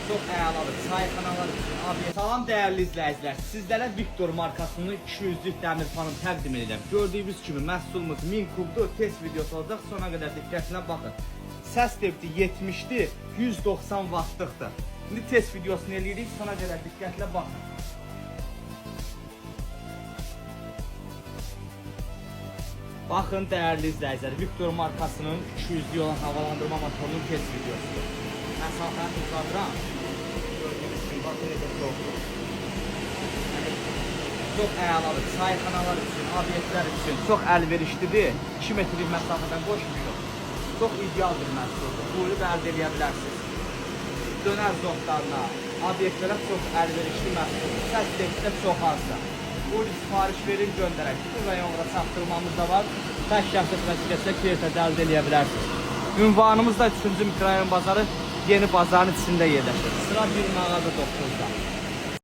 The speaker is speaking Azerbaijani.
Çox əladır. Çayxanalar üçün obyekt. Salam dəyərli izləyicilər. Sizlərə Viktor markasının 200'lük dəmir fanını təqdim edirəm. Gördüyünüz kimi məhsulumuz 1000 kubdur. Test videosu olacaq. Sona qədər diqqətlə baxın. Səs depti 70'dir, 190 wattlıqdır. İndi test videosunu eləyirik. Sona qədər diqqətlə baxın. Baxın dəyərli izləyicilər, Viktor markasının 200'lük olan havalandırma motorunun test videosudur. Məsafəni uzadıram. Gördüyünüz kimi bakın necə soğukdur. Çox əladır. Çayxanalar üçün, obyektlər üçün çox əlverişlidir. 2 metrlik məsafədən qoşmuşuq. Çox ideal bir məhsuldur. Buyurub əldə edə bilərsiniz. Dönər zotlarına, obyektlərə çox əlverişli məhsuldur. Səs depti çox azdır. Buyurub sifariş verin, göndərək. Bütün rayonlara çatdırmamız da var. Tək şəxsiyyət vəsiləsinə keyfət əldə edə bilərsiniz. Ünvanımız da 3-cü mikrorayon bazarı Yeni Bazarın içində yerləşir. Sıra bir mağaza 9'da.